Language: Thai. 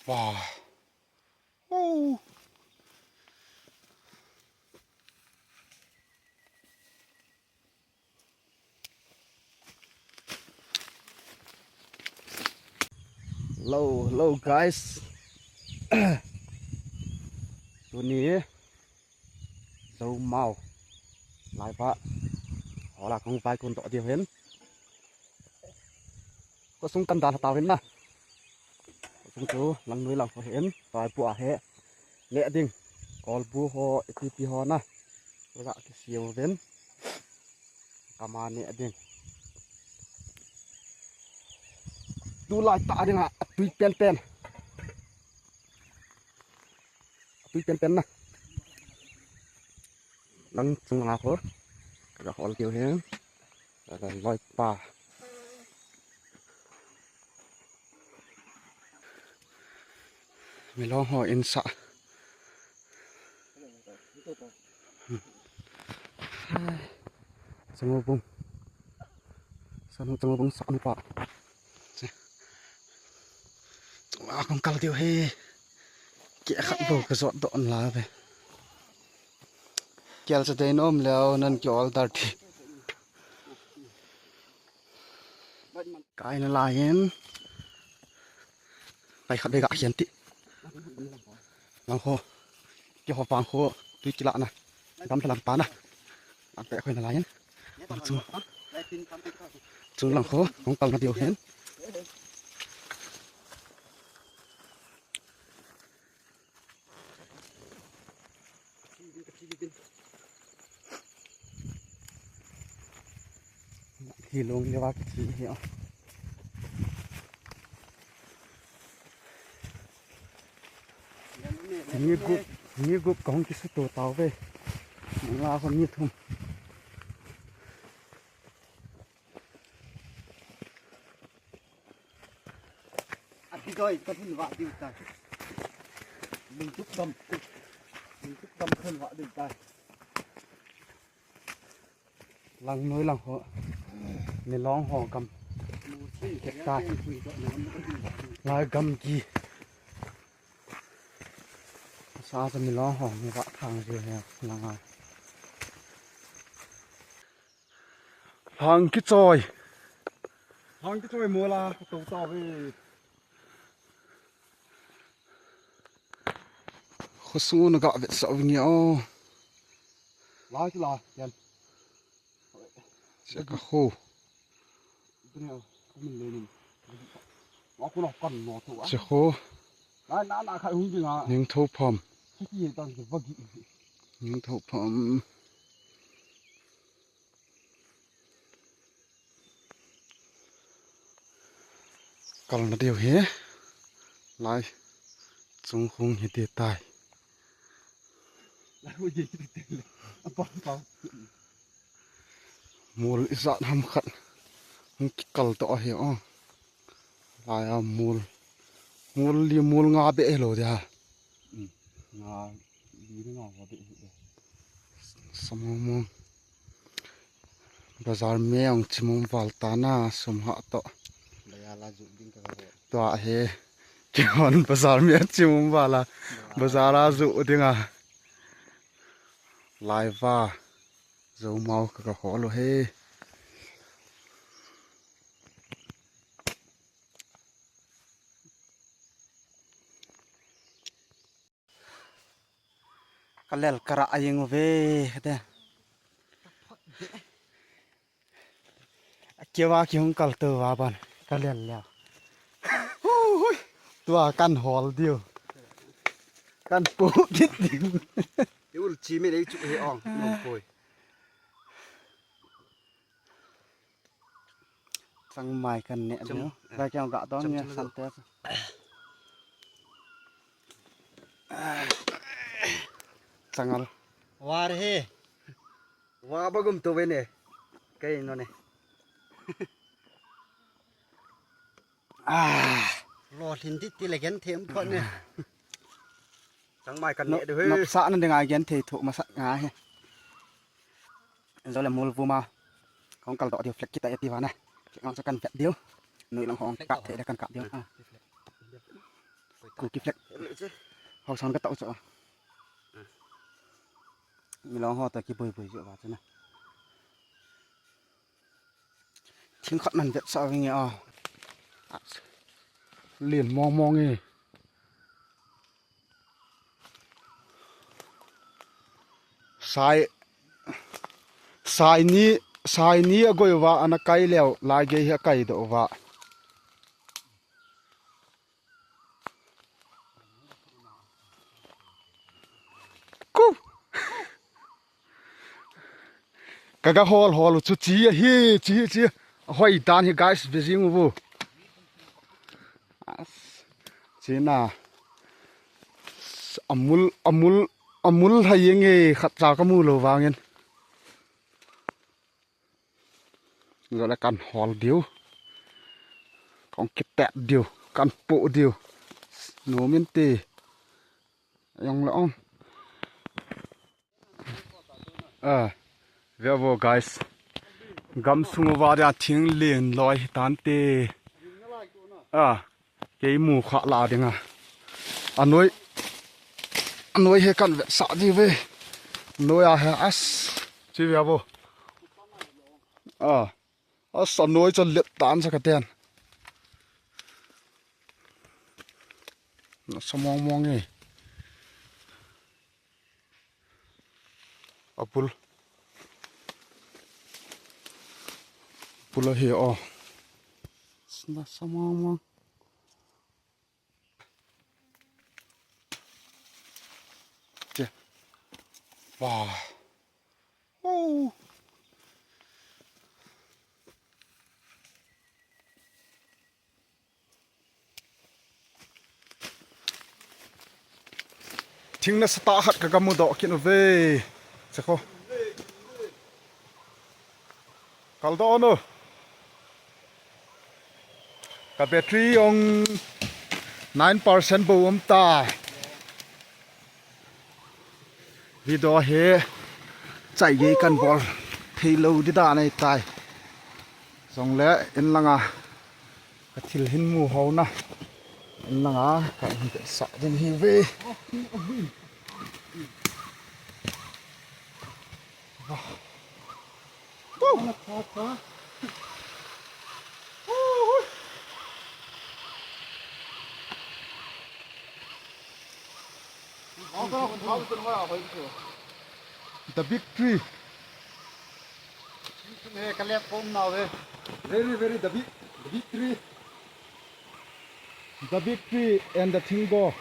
ว้าโอ้Hello guys ตัวนี้เจ้าเมาหลายพระขอหลักของไฟคนต่อเดียวเห็นก็ส่งกันดานเตาเห็นนะส่งจูหลังนุ้ยหลังเขาเห็นตายปัวเหะเละดิ่งกอลบัวหอทีพีหอนะเวลาที่เสียวเห็นกามาเนี่ยดิ่งดูลายตาดิ่งอ่ะตุยเป็นตุยเป็นนะหลังส่งหลังเขาก็ขอเดียวเห็นแล้วก็ลอยป่าไม่ร้องหออินสะสงบบุ้งสนุกสงบบุ้งสอนป่าอาคงกัลเดียวเฮเกี่ยขัดโบกระสอบดอนลาไปเกี่ยจะได้น้อมแล้วนั่นเกี่ยวตัดที่กายนั่นลายเห็นไปขัดไปกะเขียนติหลังโคเกี่ยวฟังโคตุยจิละนะทำพลังปานะอันแปะคนอะไรเห็นจูหลังโคของกัลมาเดียวเห็นที่ลงเรียกว่าที่เหี่ยวมีกุบของกิสตัวเต่าไปมึงลาคนมีทุ่มอันที่ก้อยก็ทุ่นวะดิวตายมึงทุกดำขึ้นวะดิวตายหลังน้อยหลังหัวในร้องห่อกำเก็บตายลายกำกีซาจะมีร้องห่อในวะทางเรือเนี่ยลังไงทางคิดจอยมัวลาตัวต่อไปข้อสู้นะก็เวทสาวเงี้ยลาที่ลายันเสียกโคเนี่ยมันเลยนี่ว่าคุณเอากันหนอตัวเสียโคน้าใครหุ่นจริงอ่ะยังทุบพร้อมที่ตอนจะว่ากี่ยังทุบพร้อมกันละเดียวเฮ้ลายจงคงเห็นเดียตายแล้วว่าจะติดเลยปังมูลอิสระทำขัดมึงกัลต่อเหี้ยอ๋อลายมูลงาเบะโหลเดียงาดีงาเบะสมมงบาซาร์เมียงชิมงวัลตานาสมหะต่อตัวเฮเกี่ยวกับภาษาเมียชิมงวัลละภาษาลาจุดิงาลายว่าจะเมากับหัวโลเฮก็เล่นกระยังเว้ยเด้เกี่ยวว่าเกี่ยวกับตัวว่าบ้านก็เล่นแล้วตัวกันหอลเดียวกันปูนิดเดียวเดี๋ยวชีไม่ได้จุดให้อ่องน้องป่วยสั่งใหม่กันเนี่ยเดี๋ยวได้แก้วกะต้อนเนี่ยสั่งเตะสั่งอะไรว่าเฮ้ว่าบังตัวเว้ยเนี่ยใกล้นั่นเนี่ยรอทิ้งที่อะไรกันเทียมก่อนเนี่ยสั่งใหม่กันเนี่ยเดี๋ยวนับสะนั่นยังไงกันเทถูกมาสักงาเฮ้เราเลยมูลฟูมาของกัลต่อเดียวเฟล็กกิตาเอติวานะเอาสักกันแปดเดียวหน่วยหลังของกัดเทได้กันกัดเดียว กูกิฟเล็กเขาสอนก็เต่าจ้ะมีร้องห่อแต่กี่เบื่อเยอะว่าจ้ะนะทิ้งขัดมันจะสาวอย่างเงี้ยอ๋อเหรียญมองไงสายนี้ก็ว่าอันนั้นไกลแล้วลายเกี่ยไกลตัวว่ากูกะฮอลชุดจีห้อยตานให้ guys ไปซิงบูจีน่าอมุลให้ยังไงขัดจากมูลวางเงินก็แล้วกันฮอลเดียวของเก็บแตะเดียวกันโปะเดียวหนูมินตียังละอ่อนเวียบ guys กำสุงวาดทิ้งเลียนลอยตันเตเกี่ยหมูขะลาดิงอ่ะอันน้อยเฮกันสะดีเว้ยน้อยเฮอัสจีเวียบอัสน้อยจะเล็ดตานสักเตียนสมองไงปุลเหี่ยวสมองเจ้าว้าวโอ้ทิ้งนัสตาหัดกับกำมือดอกกินเอาเว้ยเจ้าคัลโดโนกับแบตเตอรี่อง9% บวมตาวิดีโอเฮใจเย็นกันบอลเทโลดิดาในตายส่งแล้วเอ็นลังอ่ะกระทิลหินมูเขานะเอ็นลังอ่ะกับสะเดนฮีเวThe big tree. Very the big tree. The big tree and the tingo.